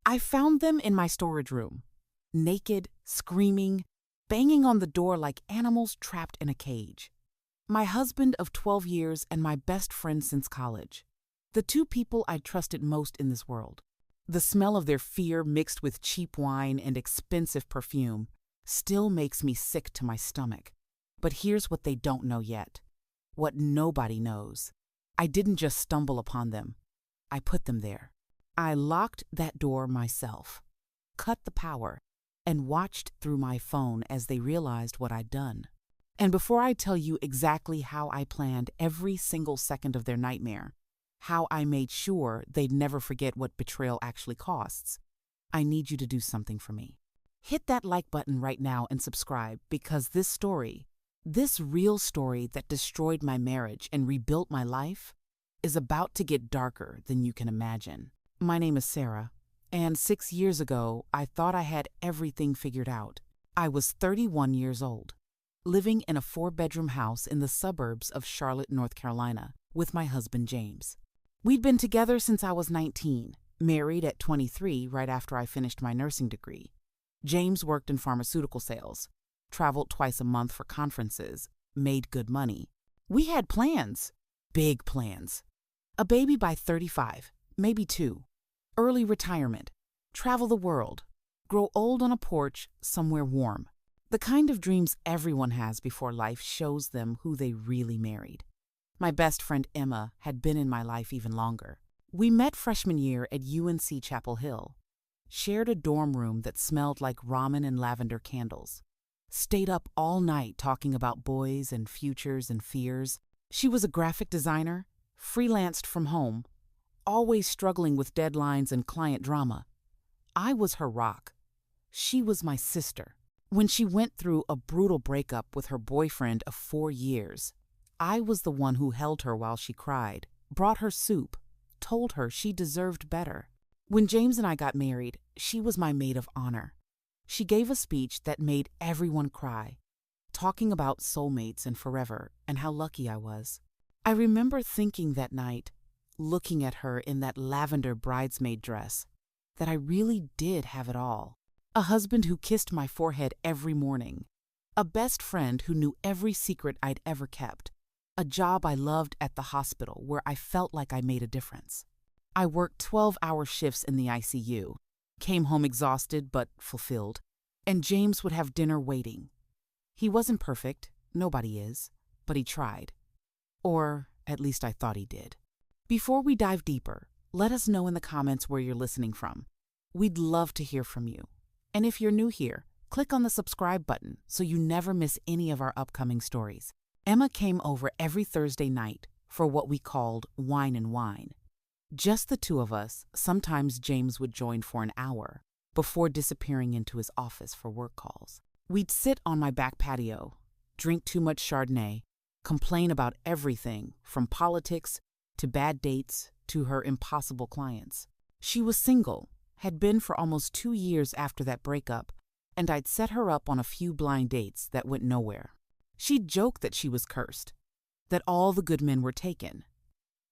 I found them in my storage room, naked, screaming, banging on the door like animals trapped in a cage. My husband of 12 years and my best friend since college. The two people I trusted most in this world. The smell of their fear mixed with cheap wine and expensive perfume still makes me sick to my stomach. But here's what they don't know yet. What nobody knows. I didn't just stumble upon them. I put them there. I locked that door myself, cut the power, and watched through my phone as they realized what I'd done. And before I tell you exactly how I planned every single second of their nightmare, how I made sure they'd never forget what betrayal actually costs, I need you to do something for me. Hit that like button right now and subscribe, because this story, this real story that destroyed my marriage and rebuilt my life, is about to get darker than you can imagine. My name is Sarah, and 6 years ago, I thought I had everything figured out. I was 31 years old, living in a 4-bedroom house in the suburbs of Charlotte, North Carolina, with my husband, James. We'd been together since I was 19, married at 23 right after I finished my nursing degree. James worked in pharmaceutical sales, traveled twice a month for conferences, made good money. We had plans, big plans. A baby by 35, maybe 2. Early retirement, travel the world, grow old on a porch somewhere warm. The kind of dreams everyone has before life shows them who they really married. My best friend Emma had been in my life even longer. We met freshman year at UNC Chapel Hill, shared a dorm room that smelled like ramen and lavender candles, stayed up all night talking about boys and futures and fears. She was a graphic designer, freelanced from home, always struggling with deadlines and client drama. I was her rock. She was my sister. When she went through a brutal breakup with her boyfriend of 4 years, I was the one who held her while she cried, brought her soup, told her she deserved better. When James and I got married, she was my maid of honor. She gave a speech that made everyone cry, talking about soulmates and forever and how lucky I was. I remember thinking that night, looking at her in that lavender bridesmaid dress, that I really did have it all. A husband who kissed my forehead every morning, a best friend who knew every secret I'd ever kept, a job I loved at the hospital where I felt like I made a difference. I worked 12-hour shifts in the ICU, came home exhausted but fulfilled, and James would have dinner waiting. He wasn't perfect, nobody is, but he tried. Or at least I thought he did. Before we dive deeper, let us know in the comments where you're listening from. We'd love to hear from you. And if you're new here, click on the subscribe button so you never miss any of our upcoming stories. Emma came over every Thursday night for what we called Wine and Wine. Just the two of us. Sometimes James would join for an hour before disappearing into his office for work calls. We'd sit on my back patio, drink too much Chardonnay, complain about everything from politics to bad dates to her impossible clients. She was single, had been for almost 2 years after that breakup, and I'd set her up on a few blind dates that went nowhere. She'd joke that she was cursed, that all the good men were taken,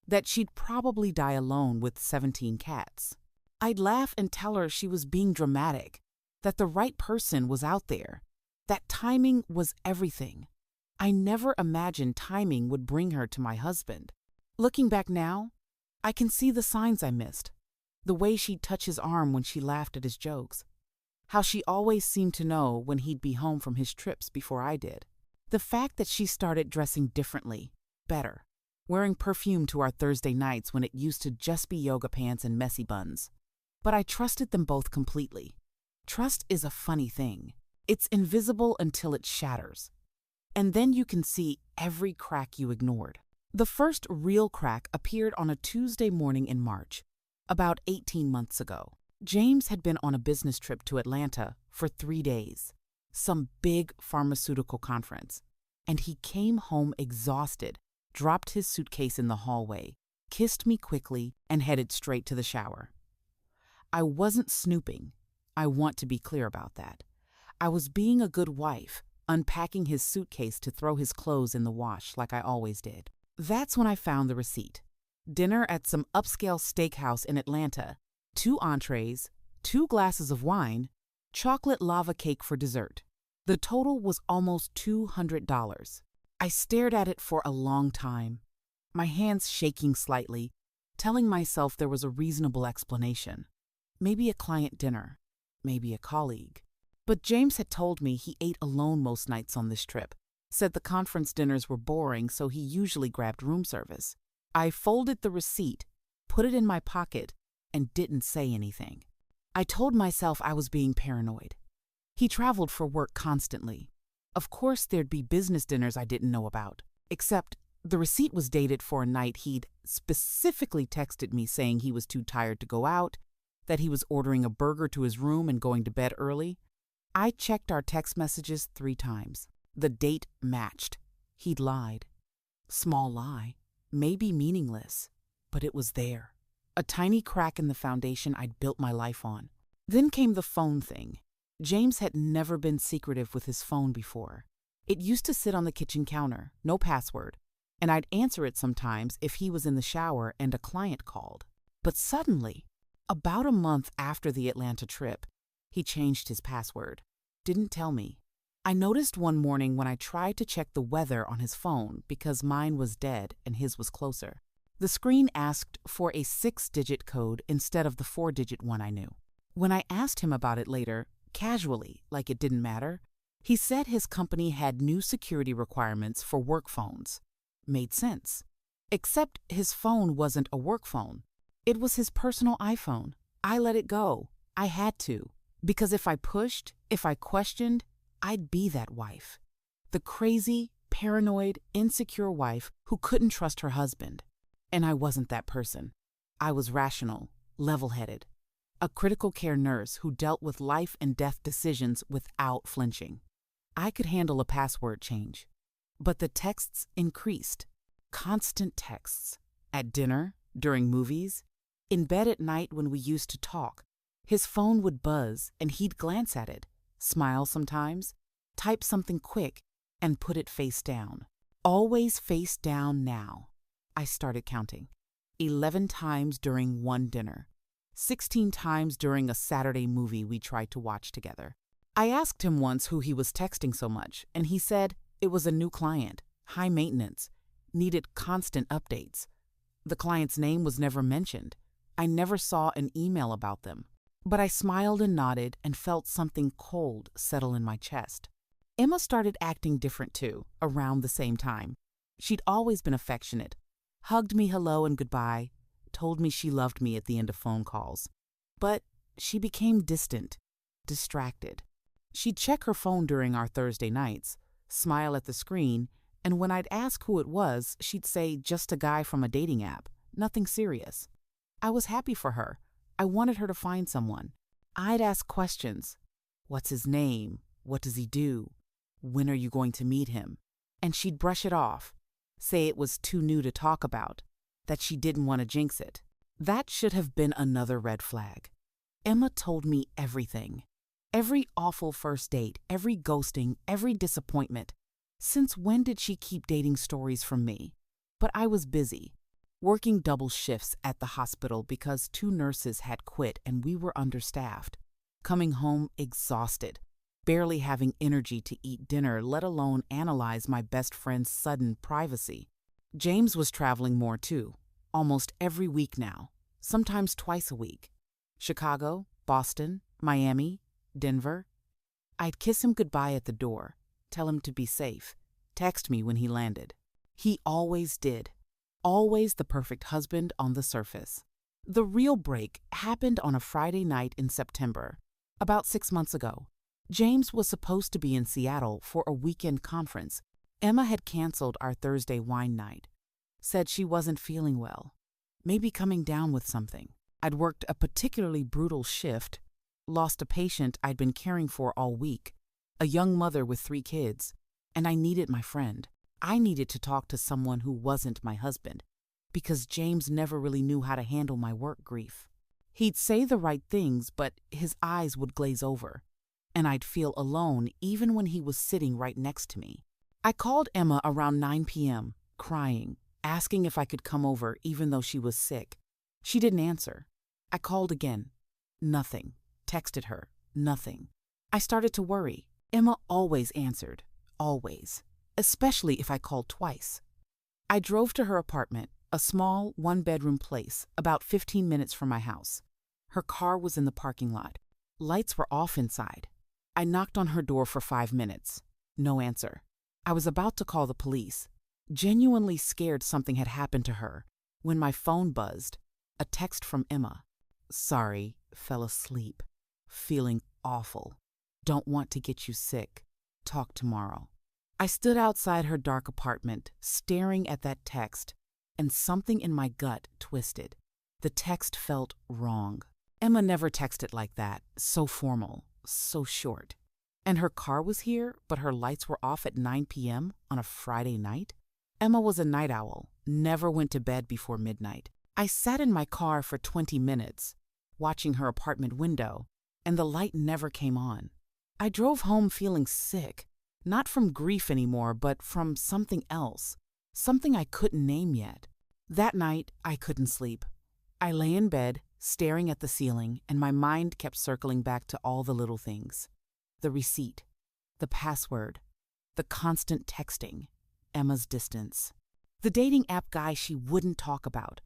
that she'd probably die alone with 17 cats. I'd laugh and tell her she was being dramatic, that the right person was out there, that timing was everything. I never imagined timing would bring her to my husband. Looking back now, I can see the signs I missed. The way she'd touch his arm when she laughed at his jokes. How she always seemed to know when he'd be home from his trips before I did. The fact that she started dressing differently, better, wearing perfume to our Thursday nights when it used to just be yoga pants and messy buns. But I trusted them both completely. Trust is a funny thing. It's invisible until it shatters. And then you can see every crack you ignored. The first real crack appeared on a Tuesday morning in March, about 18 months ago. James had been on a business trip to Atlanta for 3 days, some big pharmaceutical conference, and he came home exhausted, dropped his suitcase in the hallway, kissed me quickly, and headed straight to the shower. I wasn't snooping. I want to be clear about that. I was being a good wife, unpacking his suitcase to throw his clothes in the wash like I always did. That's when I found the receipt. Dinner at some upscale steakhouse in Atlanta, 2 entrees, 2 glasses of wine, chocolate lava cake for dessert. The total was almost $200. I stared at it for a long time, my hands shaking slightly, telling myself there was a reasonable explanation. Maybe a client dinner, maybe a colleague. But James had told me he ate alone most nights on this trip, said the conference dinners were boring, so he usually grabbed room service. I folded the receipt, put it in my pocket, and didn't say anything. I told myself I was being paranoid. He traveled for work constantly. Of course, there'd be business dinners I didn't know about, except the receipt was dated for a night he'd specifically texted me saying he was too tired to go out, that he was ordering a burger to his room and going to bed early. I checked our text messages 3 times. The date matched. He'd lied. Small lie, maybe meaningless, but it was there. A tiny crack in the foundation I'd built my life on. Then came the phone thing. James had never been secretive with his phone before. It used to sit on the kitchen counter, no password, and I'd answer it sometimes if he was in the shower and a client called. But suddenly, about a month after the Atlanta trip, he changed his password. Didn't tell me. I noticed one morning when I tried to check the weather on his phone because mine was dead and his was closer. The screen asked for a 6-digit code instead of the 4-digit one I knew. When I asked him about it later, casually, like it didn't matter, he said his company had new security requirements for work phones. Made sense. Except his phone wasn't a work phone. It was his personal iPhone. I let it go. I had to. Because if I pushed, if I questioned, I'd be that wife. The crazy, paranoid, insecure wife who couldn't trust her husband. And I wasn't that person. I was rational, level-headed. A critical care nurse who dealt with life and death decisions without flinching. I could handle a password change. But the texts increased. Constant texts. At dinner, during movies, in bed at night when we used to talk. His phone would buzz and he'd glance at it, smile sometimes, type something quick, and put it face down. Always face down now. I started counting. 11 times during one dinner. 16 times during a Saturday movie we tried to watch together. I asked him once who he was texting so much, and he said it was a new client, high maintenance, needed constant updates. The client's name was never mentioned. I never saw an email about them. But I smiled and nodded and felt something cold settle in my chest. Emma started acting different too, around the same time. She'd always been affectionate, hugged me hello and goodbye, told me she loved me at the end of phone calls. But she became distant, distracted. She'd check her phone during our Thursday nights, smile at the screen, and when I'd ask who it was, she'd say just a guy from a dating app, nothing serious. I was happy for her. I wanted her to find someone. I'd ask questions. What's his name? What does he do? When are you going to meet him? And she'd brush it off, say it was too new to talk about, that she didn't want to jinx it. That should have been another red flag. Emma told me everything. Every awful first date, every ghosting, every disappointment. Since when did she keep dating stories from me? But I was busy, working double shifts at the hospital because 2 nurses had quit and we were understaffed. Coming home exhausted, barely having energy to eat dinner, let alone analyze my best friend's sudden privacy. James was traveling more too, almost every week now, sometimes twice a week. Chicago, Boston, Miami, Denver. I'd kiss him goodbye at the door, tell him to be safe, text me when he landed. He always did. Always the perfect husband on the surface. The real break happened on a Friday night in September, about 6 months ago. James was supposed to be in Seattle for a weekend conference. Emma had canceled our Thursday wine night. Said she wasn't feeling well. Maybe coming down with something. I'd worked a particularly brutal shift, lost a patient I'd been caring for all week, a young mother with 3 kids, and I needed my friend. I needed to talk to someone who wasn't my husband, because James never really knew how to handle my work grief. He'd say the right things, but his eyes would glaze over, and I'd feel alone even when he was sitting right next to me. I called Emma around 9 p.m., crying, asking if I could come over even though she was sick. She didn't answer. I called again. Nothing. Texted her. Nothing. I started to worry. Emma always answered. Always. Especially if I called twice. I drove to her apartment, a small, one-bedroom place, about 15 minutes from my house. Her car was in the parking lot. Lights were off inside. I knocked on her door for 5 minutes. No answer. I was about to call the police, genuinely scared something had happened to her, when my phone buzzed. A text from Emma. Sorry, fell asleep. Feeling awful. Don't want to get you sick. Talk tomorrow. I stood outside her dark apartment, staring at that text, and something in my gut twisted. The text felt wrong. Emma never texted like that, so formal, so short. And her car was here, but her lights were off at 9 p.m. on a Friday night? Emma was a night owl, never went to bed before midnight. I sat in my car for 20 minutes, watching her apartment window, and the light never came on. I drove home feeling sick, not from grief anymore, but from something else, something I couldn't name yet. That night, I couldn't sleep. I lay in bed, staring at the ceiling, and my mind kept circling back to all the little things. The receipt, the password, the constant texting, Emma's distance, the dating app guy she wouldn't talk about,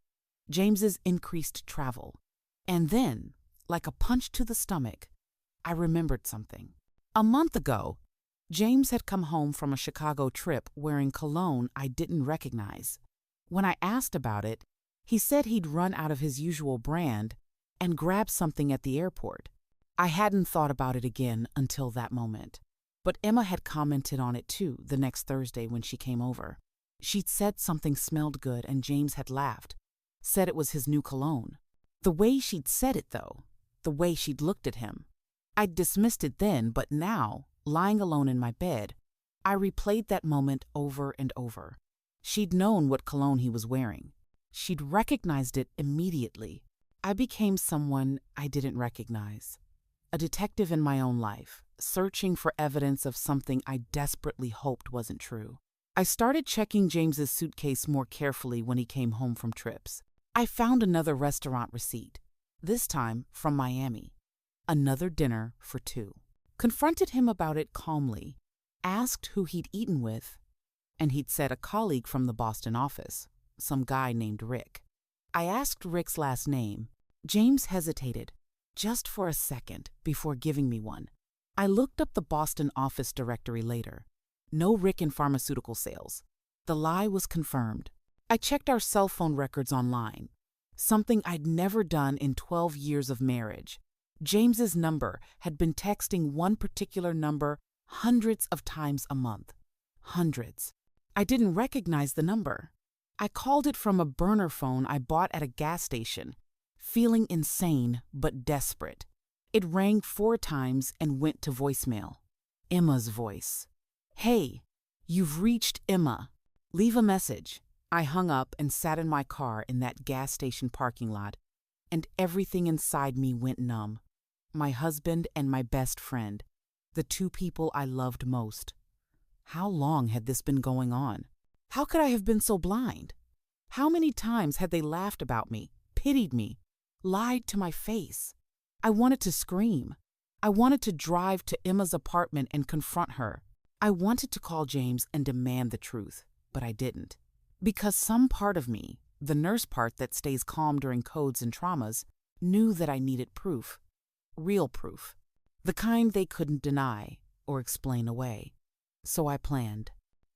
James's increased travel. And then, like a punch to the stomach, I remembered something. A month ago, James had come home from a Chicago trip wearing cologne I didn't recognize. When I asked about it, he said he'd run out of his usual brand and grab something at the airport. I hadn't thought about it again until that moment. But Emma had commented on it too the next Thursday when she came over. She'd said something smelled good and James had laughed, said it was his new cologne. The way she'd said it, though, the way she'd looked at him. I'd dismissed it then, but now, lying alone in my bed, I replayed that moment over and over. She'd known what cologne he was wearing. She'd recognized it immediately. I became someone I didn't recognize. A detective in my own life, searching for evidence of something I desperately hoped wasn't true. I started checking James's suitcase more carefully when he came home from trips. I found another restaurant receipt, this time from Miami. Another dinner for 2. Confronted him about it calmly, asked who he'd eaten with, and he'd said a colleague from the Boston office, some guy named Rick. I asked Rick's last name. James hesitated, just for a second, before giving me one. I looked up the Boston office directory later. No Rick in pharmaceutical sales. The lie was confirmed. I checked our cell phone records online, something I'd never done in 12 years of marriage. James's number had been texting one particular number hundreds of times a month. Hundreds. I didn't recognize the number. I called it from a burner phone I bought at a gas station, feeling insane but desperate. It rang 4 times and went to voicemail. Emma's voice. Hey, you've reached Emma. Leave a message. I hung up and sat in my car in that gas station parking lot, and everything inside me went numb. My husband and my best friend, the 2 people I loved most. How long had this been going on? How could I have been so blind? How many times had they laughed about me, pitied me, lied to my face? I wanted to scream. I wanted to drive to Emma's apartment and confront her. I wanted to call James and demand the truth, but I didn't. Because some part of me, the nurse part that stays calm during codes and traumas, knew that I needed proof. Real proof. The kind they couldn't deny or explain away. So I planned.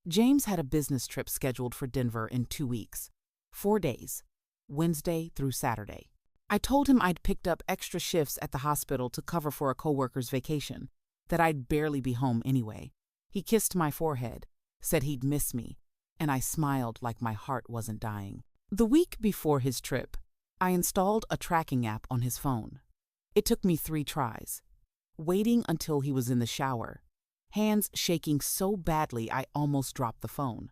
James had a business trip scheduled for Denver in 2 weeks. 4 days, Wednesday through Saturday. I told him I'd picked up extra shifts at the hospital to cover for a coworker's vacation, that I'd barely be home anyway. He kissed my forehead, said he'd miss me, and I smiled like my heart wasn't dying. The week before his trip, I installed a tracking app on his phone. It took me 3 tries, waiting until he was in the shower, hands shaking so badly I almost dropped the phone.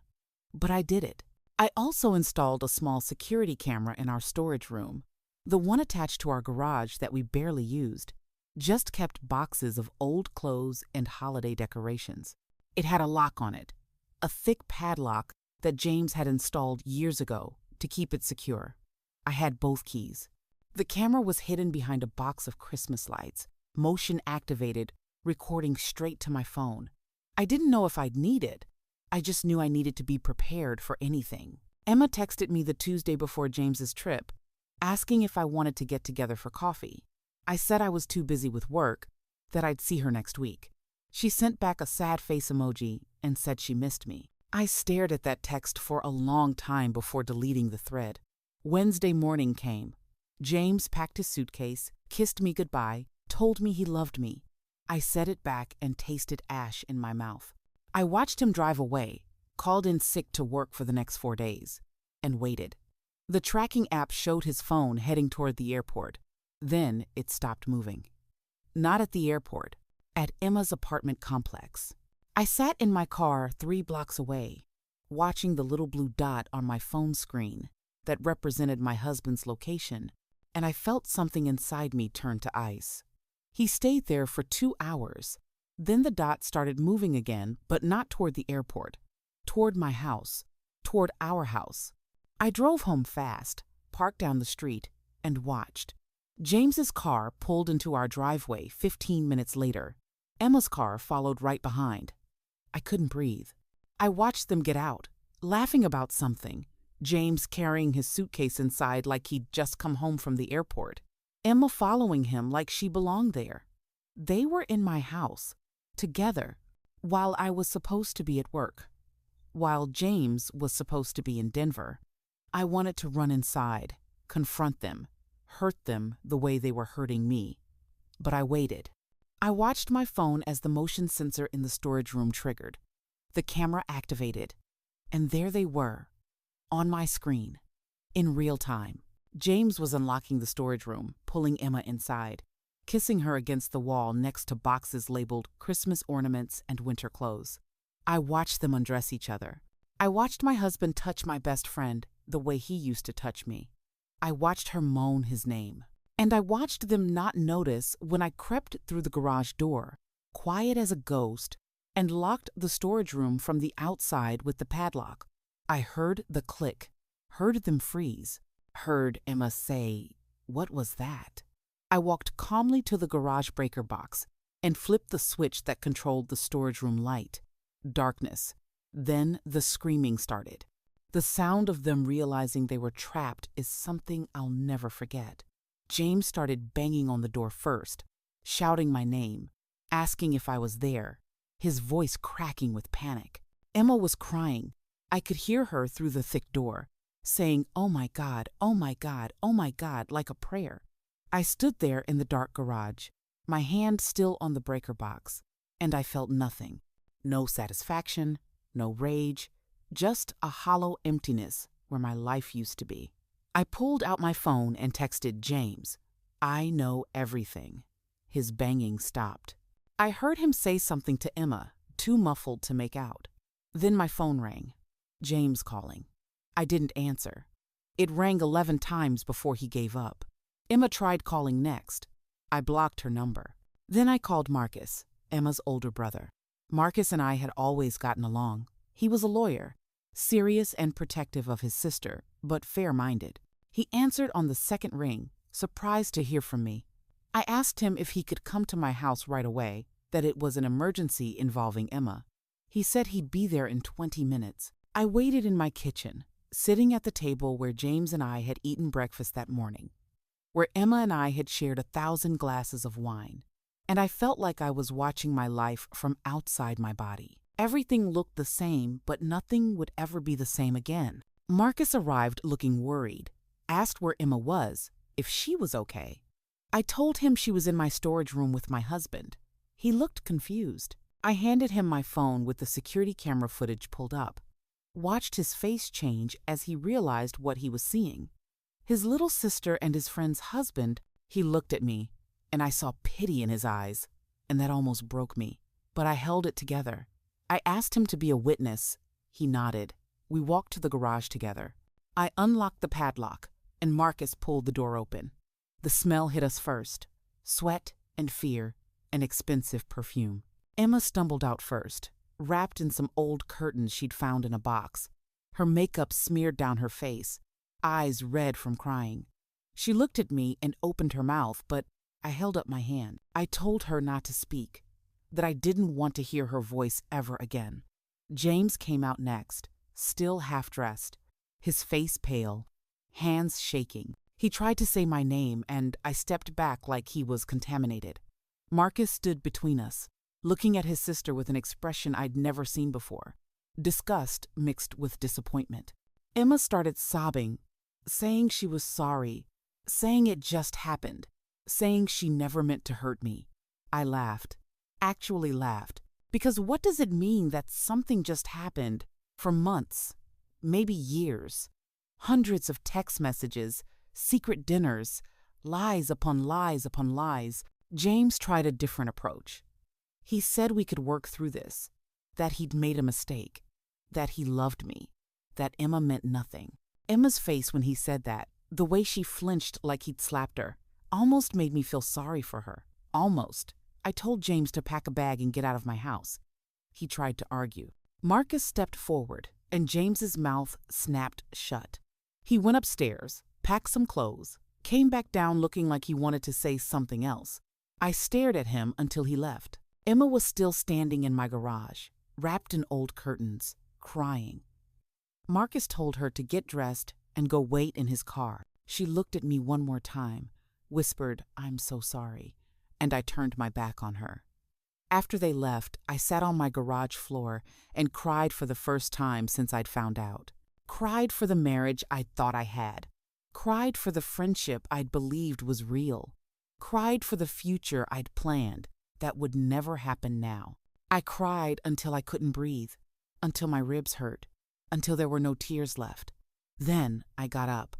But I did it. I also installed a small security camera in our storage room, the one attached to our garage that we barely used, just kept boxes of old clothes and holiday decorations. It had a lock on it, a thick padlock that James had installed years ago to keep it secure. I had both keys. The camera was hidden behind a box of Christmas lights, motion activated, recording straight to my phone. I didn't know if I'd need it. I just knew I needed to be prepared for anything. Emma texted me the Tuesday before James's trip, asking if I wanted to get together for coffee. I said I was too busy with work, that I'd see her next week. She sent back a sad face emoji and said she missed me. I stared at that text for a long time before deleting the thread. Wednesday morning came. James packed his suitcase, kissed me goodbye, told me he loved me. I said it back and tasted ash in my mouth. I watched him drive away, called in sick to work for the next 4 days, and waited. The tracking app showed his phone heading toward the airport. Then it stopped moving. Not at the airport, at Emma's apartment complex. I sat in my car 3 blocks away, watching the little blue dot on my phone screen that represented my husband's location, and I felt something inside me turn to ice. He stayed there for 2 hours. Then the dot started moving again, but not toward the airport, toward my house, toward our house. I drove home fast, parked down the street, and watched. James's car pulled into our driveway 15 minutes later. Emma's car followed right behind. I couldn't breathe. I watched them get out, laughing about something, James carrying his suitcase inside like he'd just come home from the airport, Emma following him like she belonged there. They were in my house, together, while I was supposed to be at work, while James was supposed to be in Denver. I wanted to run inside, confront them, hurt them the way they were hurting me. But I waited. I watched my phone as the motion sensor in the storage room triggered. The camera activated, and there they were, on my screen, in real time. James was unlocking the storage room, pulling Emma inside, kissing her against the wall next to boxes labeled Christmas ornaments and winter clothes. I watched them undress each other. I watched my husband touch my best friend the way he used to touch me. I watched her moan his name. And I watched them not notice when I crept through the garage door, quiet as a ghost, and locked the storage room from the outside with the padlock. I heard the click, heard them freeze, heard Emma say, "What was that?" I walked calmly to the garage breaker box and flipped the switch that controlled the storage room light. Darkness. Then the screaming started. The sound of them realizing they were trapped is something I'll never forget. James started banging on the door first, shouting my name, asking if I was there, his voice cracking with panic. Emma was crying. I could hear her through the thick door, saying, "Oh my God, oh my God, oh my God," like a prayer. I stood there in the dark garage, my hand still on the breaker box, and I felt nothing. No satisfaction, no rage, just a hollow emptiness where my life used to be. I pulled out my phone and texted James. "I know everything." His banging stopped. I heard him say something to Emma, too muffled to make out. Then my phone rang. James calling. I didn't answer. It rang 11 times before he gave up. Emma tried calling next. I blocked her number. Then I called Marcus, Emma's older brother. Marcus and I had always gotten along. He was a lawyer, serious and protective of his sister, but fair-minded. He answered on the second ring, surprised to hear from me. I asked him if he could come to my house right away, that it was an emergency involving Emma. He said he'd be there in 20 minutes. I waited in my kitchen, sitting at the table where James and I had eaten breakfast that morning, where Emma and I had shared 1,000 glasses of wine, and I felt like I was watching my life from outside my body. Everything looked the same, but nothing would ever be the same again. Marcus arrived looking worried, asked where Emma was, if she was okay. I told him she was in my storage room with my husband. He looked confused. I handed him my phone with the security camera footage pulled up, watched his face change as he realized what he was seeing. His little sister and his friend's husband. He looked at me, and I saw pity in his eyes, and that almost broke me. But I held it together. I asked him to be a witness. He nodded. We walked to the garage together. I unlocked the padlock, and Marcus pulled the door open. The smell hit us first. Sweat and fear and expensive perfume. Emma stumbled out first, wrapped in some old curtains she'd found in a box. Her makeup smeared down her face, eyes red from crying. She looked at me and opened her mouth, but I held up my hand. I told her not to speak, that I didn't want to hear her voice ever again. James came out next, still half-dressed, his face pale, hands shaking. He tried to say my name, and I stepped back like he was contaminated. Marcus stood between us, looking at his sister with an expression I'd never seen before, disgust mixed with disappointment. Emma started sobbing, saying she was sorry, saying it just happened, saying she never meant to hurt me. I laughed, actually laughed, because what does it mean that something just happened for months, maybe years? Hundreds of text messages, secret dinners, lies upon lies upon lies. James tried a different approach. He said we could work through this, that he'd made a mistake, that he loved me, that Emma meant nothing. Emma's face when he said that, the way she flinched like he'd slapped her, almost made me feel sorry for her. Almost. I told James to pack a bag and get out of my house. He tried to argue. Marcus stepped forward, and James's mouth snapped shut. He went upstairs, packed some clothes, came back down looking like he wanted to say something else. I stared at him until he left. Emma was still standing in my garage, wrapped in old curtains, crying. Marcus told her to get dressed and go wait in his car. She looked at me one more time, whispered, "I'm so sorry," and I turned my back on her. After they left, I sat on my garage floor and cried for the first time since I'd found out. Cried for the marriage I'd thought I had. Cried for the friendship I'd believed was real. Cried for the future I'd planned that would never happen now. I cried until I couldn't breathe, until my ribs hurt, until there were no tears left. Then I got up,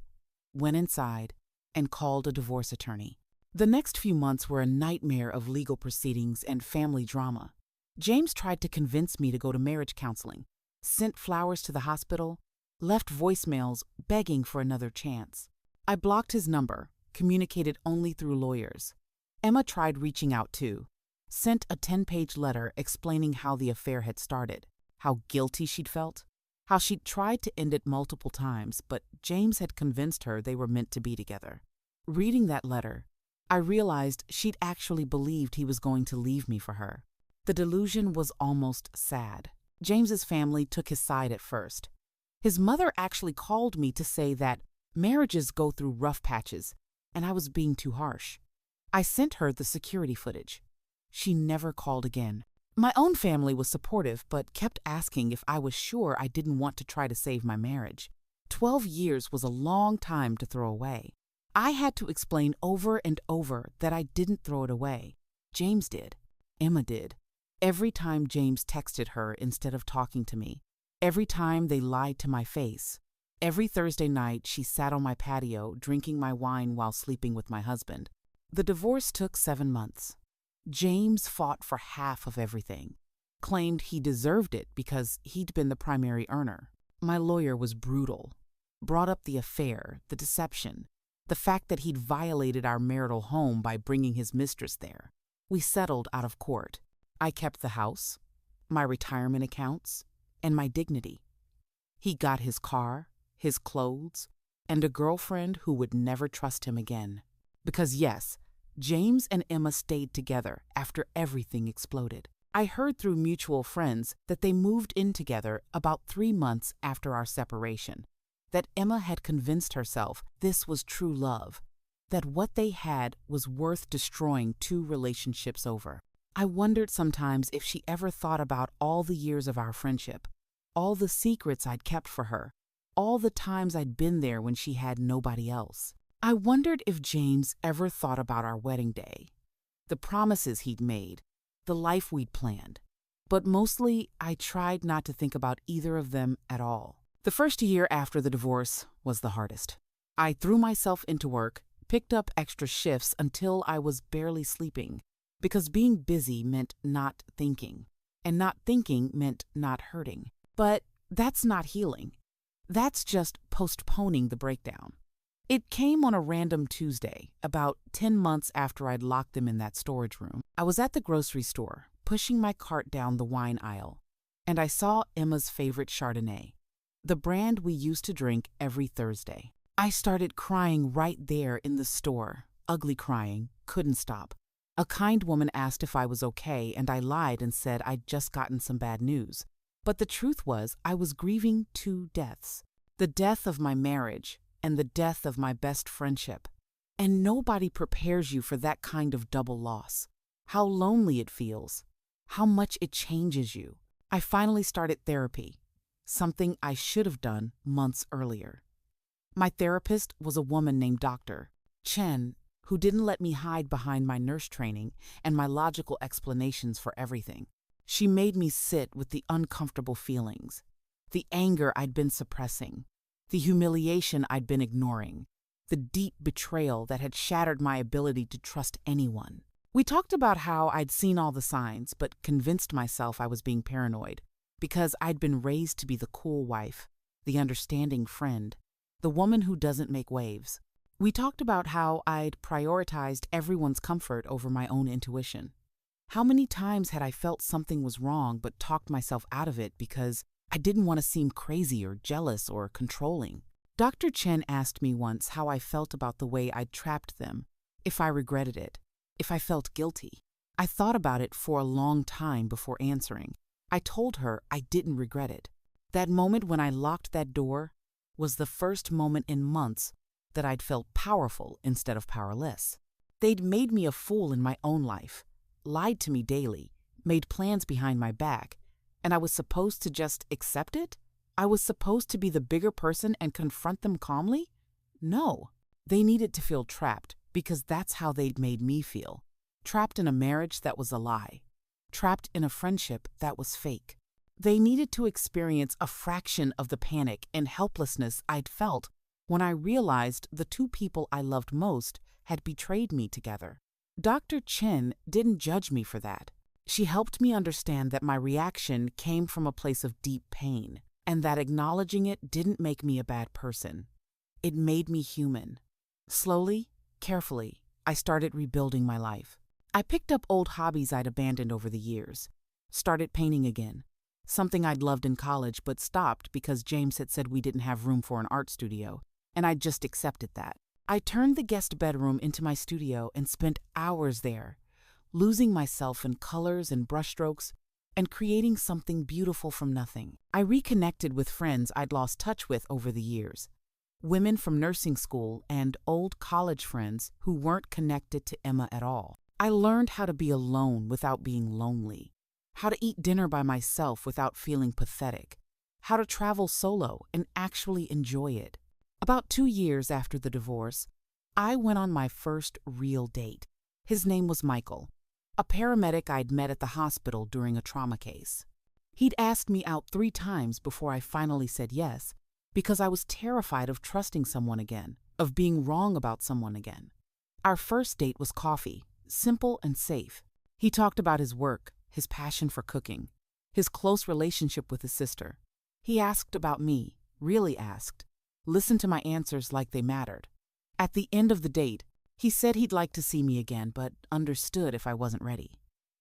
went inside, and called a divorce attorney. The next few months were a nightmare of legal proceedings and family drama. James tried to convince me to go to marriage counseling, sent flowers to the hospital, left voicemails begging for another chance. I blocked his number, communicated only through lawyers. Emma tried reaching out too, sent a 10-page letter explaining how the affair had started, how guilty she'd felt, how she'd tried to end it multiple times, but James had convinced her they were meant to be together. Reading that letter, I realized she'd actually believed he was going to leave me for her. The delusion was almost sad. James's family took his side at first. His mother actually called me to say that marriages go through rough patches, and I was being too harsh. I sent her the security footage. She never called again. My own family was supportive, but kept asking if I was sure I didn't want to try to save my marriage. 12 years was a long time to throw away. I had to explain over and over that I didn't throw it away. James did. Emma did. Every time James texted her instead of talking to me. Every time they lied to my face. Every Thursday night she sat on my patio drinking my wine while sleeping with my husband. The divorce took 7 months. James fought for half of everything. Claimed he deserved it because he'd been the primary earner. My lawyer was brutal. Brought up the affair, the deception, the fact that he'd violated our marital home by bringing his mistress there. We settled out of court. I kept the house, my retirement accounts, and my dignity. He got his car, his clothes, and a girlfriend who would never trust him again. Because yes, James and Emma stayed together after everything exploded. I heard through mutual friends that they moved in together about 3 months after our separation, that Emma had convinced herself this was true love, that what they had was worth destroying 2 relationships over. I wondered sometimes if she ever thought about all the years of our friendship, all the secrets I'd kept for her, all the times I'd been there when she had nobody else. I wondered if James ever thought about our wedding day, the promises he'd made, the life we'd planned. But mostly, I tried not to think about either of them at all. The first year after the divorce was the hardest. I threw myself into work, picked up extra shifts until I was barely sleeping, because being busy meant not thinking, and not thinking meant not hurting. But that's not healing. That's just postponing the breakdown. It came on a random Tuesday, about 10 months after I'd locked them in that storage room. I was at the grocery store, pushing my cart down the wine aisle, and I saw Emma's favorite Chardonnay, the brand we used to drink every Thursday. I started crying right there in the store, ugly crying, couldn't stop. A kind woman asked if I was okay, and I lied and said I'd just gotten some bad news. But the truth was, I was grieving two deaths: the death of my marriage and the death of my best friendship. And nobody prepares you for that kind of double loss. How lonely it feels. How much it changes you. I finally started therapy, something I should have done months earlier. My therapist was a woman named Dr. Chen, who didn't let me hide behind my nurse training and my logical explanations for everything. She made me sit with the uncomfortable feelings, the anger I'd been suppressing, the humiliation I'd been ignoring, the deep betrayal that had shattered my ability to trust anyone. We talked about how I'd seen all the signs, but convinced myself I was being paranoid because I'd been raised to be the cool wife, the understanding friend, the woman who doesn't make waves. We talked about how I'd prioritized everyone's comfort over my own intuition. How many times had I felt something was wrong but talked myself out of it because I didn't want to seem crazy or jealous or controlling? Dr. Chen asked me once how I felt about the way I'd trapped them, if I regretted it, if I felt guilty. I thought about it for a long time before answering. I told her I didn't regret it. That moment when I locked that door was the first moment in months that I'd felt powerful instead of powerless. They'd made me a fool in my own life, lied to me daily, made plans behind my back, and I was supposed to just accept it? I was supposed to be the bigger person and confront them calmly? No. They needed to feel trapped because that's how they'd made me feel. Trapped in a marriage that was a lie. Trapped in a friendship that was fake. They needed to experience a fraction of the panic and helplessness I'd felt when I realized the two people I loved most had betrayed me together. Dr. Chen didn't judge me for that. She helped me understand that my reaction came from a place of deep pain, and that acknowledging it didn't make me a bad person. It made me human. Slowly, carefully, I started rebuilding my life. I picked up old hobbies I'd abandoned over the years, started painting again, something I'd loved in college but stopped because James had said we didn't have room for an art studio, and I just accepted that. I turned the guest bedroom into my studio and spent hours there, losing myself in colors and brushstrokes and creating something beautiful from nothing. I reconnected with friends I'd lost touch with over the years, women from nursing school and old college friends who weren't connected to Emma at all. I learned how to be alone without being lonely, how to eat dinner by myself without feeling pathetic, how to travel solo and actually enjoy it. About 2 years after the divorce, I went on my first real date. His name was Michael, a paramedic I'd met at the hospital during a trauma case. He'd asked me out 3 times before I finally said yes, because I was terrified of trusting someone again, of being wrong about someone again. Our first date was coffee, simple and safe. He talked about his work, his passion for cooking, his close relationship with his sister. He asked about me, really asked, listened to my answers like they mattered. At the end of the date, he said he'd like to see me again, but understood if I wasn't ready.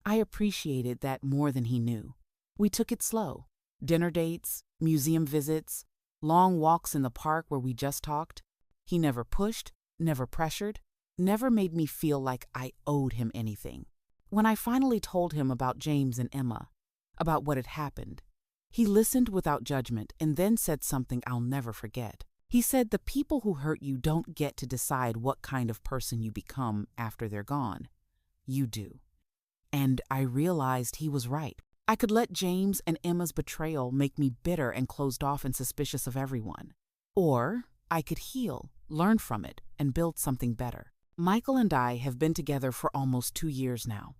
I appreciated that more than he knew. We took it slow. Dinner dates, museum visits, long walks in the park where we just talked. He never pushed, never pressured, never made me feel like I owed him anything. When I finally told him about James and Emma, about what had happened, he listened without judgment and then said something I'll never forget. He said the people who hurt you don't get to decide what kind of person you become after they're gone. You do. And I realized he was right. I could let James and Emma's betrayal make me bitter and closed off and suspicious of everyone. Or I could heal, learn from it, and build something better. Michael and I have been together for almost 2 years now.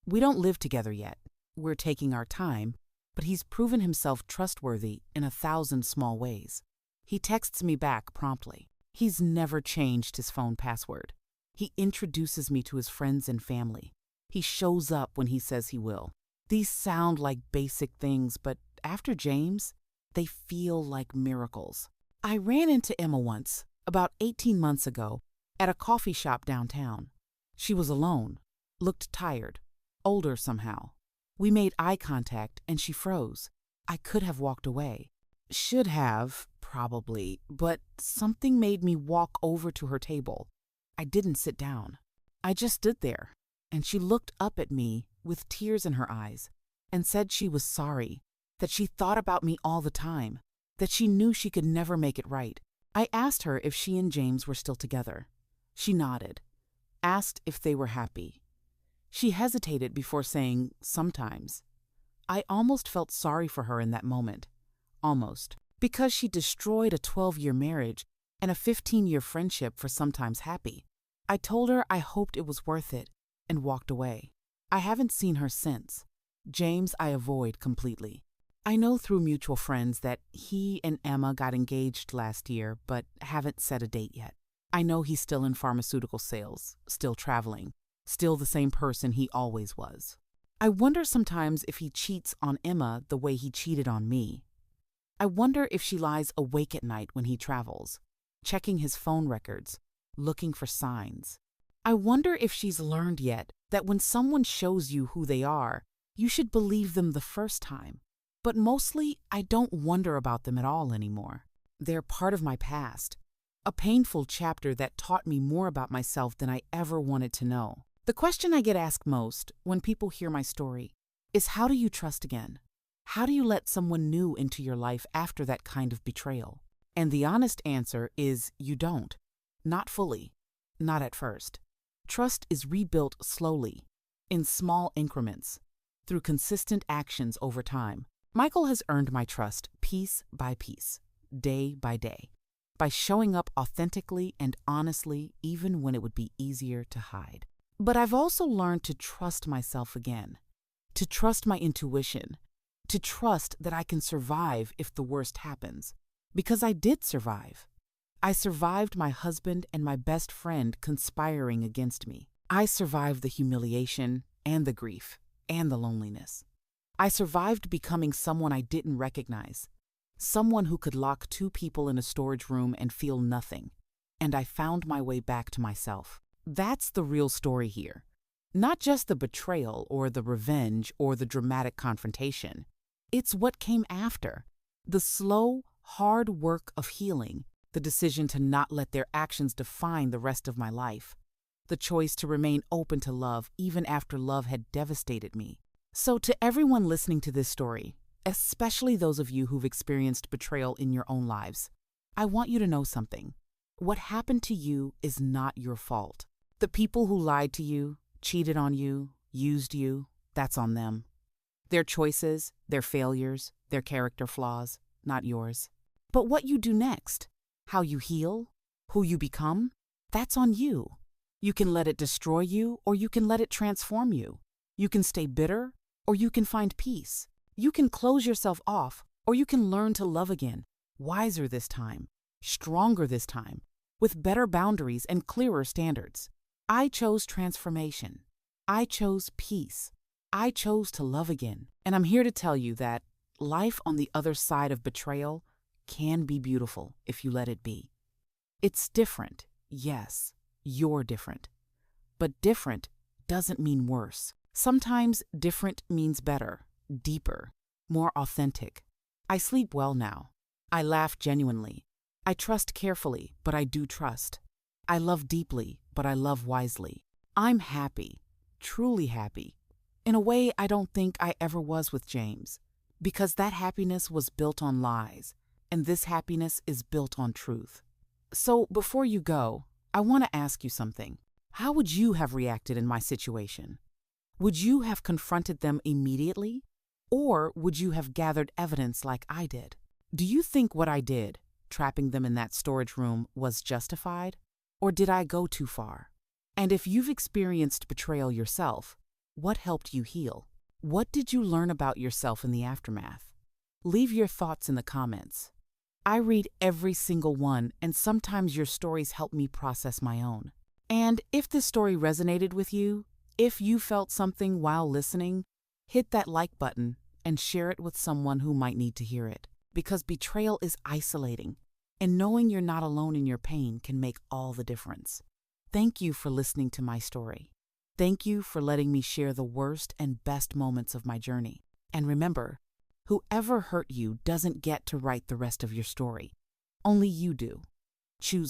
We don't live together yet. We're taking our time, but he's proven himself trustworthy in 1,000 small ways. He texts me back promptly. He's never changed his phone password. He introduces me to his friends and family. He shows up when he says he will. These sound like basic things, but after James, they feel like miracles. I ran into Emma once, about 18 months ago, at a coffee shop downtown. She was alone, looked tired, older somehow. We made eye contact and she froze. I could have walked away. Should have, probably, but something made me walk over to her table. I didn't sit down. I just stood there, and she looked up at me with tears in her eyes and said she was sorry, that she thought about me all the time, that she knew she could never make it right. I asked her if she and James were still together. She nodded, asked if they were happy. She hesitated before saying, sometimes. I almost felt sorry for her in that moment. Almost. Because she destroyed a 12-year marriage and a 15-year friendship for sometimes happy. I told her I hoped it was worth it and walked away. I haven't seen her since. James I avoid completely. I know through mutual friends that he and Emma got engaged last year but haven't set a date yet. I know he's still in pharmaceutical sales, still traveling, still the same person he always was. I wonder sometimes if he cheats on Emma the way he cheated on me. I wonder if she lies awake at night when he travels, checking his phone records, looking for signs. I wonder if she's learned yet that when someone shows you who they are, you should believe them the first time. But mostly, I don't wonder about them at all anymore. They're part of my past, a painful chapter that taught me more about myself than I ever wanted to know. The question I get asked most when people hear my story is, how do you trust again? How do you let someone new into your life after that kind of betrayal? And the honest answer is you don't. Not fully. Not at first. Trust is rebuilt slowly, in small increments, through consistent actions over time. Michael has earned my trust piece by piece, day by day, by showing up authentically and honestly even when it would be easier to hide. But I've also learned to trust myself again, to trust my intuition, to trust that I can survive if the worst happens. Because I did survive. I survived my husband and my best friend conspiring against me. I survived the humiliation and the grief and the loneliness. I survived becoming someone I didn't recognize, someone who could lock two people in a storage room and feel nothing. And I found my way back to myself. That's the real story here. Not just the betrayal or the revenge or the dramatic confrontation. It's what came after. The slow, hard work of healing, the decision to not let their actions define the rest of my life, the choice to remain open to love even after love had devastated me. So to everyone listening to this story, especially those of you who've experienced betrayal in your own lives, I want you to know something. What happened to you is not your fault. The people who lied to you, cheated on you, used you, that's on them. Their choices, their failures, their character flaws, not yours. But what you do next, how you heal, who you become, that's on you. You can let it destroy you, or you can let it transform you. You can stay bitter, or you can find peace. You can close yourself off, or you can learn to love again, wiser this time, stronger this time, with better boundaries and clearer standards. I chose transformation. I chose peace. I chose to love again. And I'm here to tell you that life on the other side of betrayal can be beautiful if you let it be. It's different, yes, you're different. But different doesn't mean worse. Sometimes different means better, deeper, more authentic. I sleep well now. I laugh genuinely. I trust carefully, but I do trust. I love deeply, but I love wisely. I'm happy, truly happy, in a way I don't think I ever was with James, because that happiness was built on lies, and this happiness is built on truth. So before you go, I want to ask you something. How would you have reacted in my situation? Would you have confronted them immediately? Or would you have gathered evidence like I did? Do you think what I did, trapping them in that storage room, was justified? Or did I go too far? And if you've experienced betrayal yourself, what helped you heal? What did you learn about yourself in the aftermath? Leave your thoughts in the comments. I read every single one, and sometimes your stories help me process my own. And if this story resonated with you, if you felt something while listening, hit that like button and share it with someone who might need to hear it. Because betrayal is isolating, and knowing you're not alone in your pain can make all the difference. Thank you for listening to my story. Thank you for letting me share the worst and best moments of my journey. And remember, whoever hurt you doesn't get to write the rest of your story. Only you do. Choose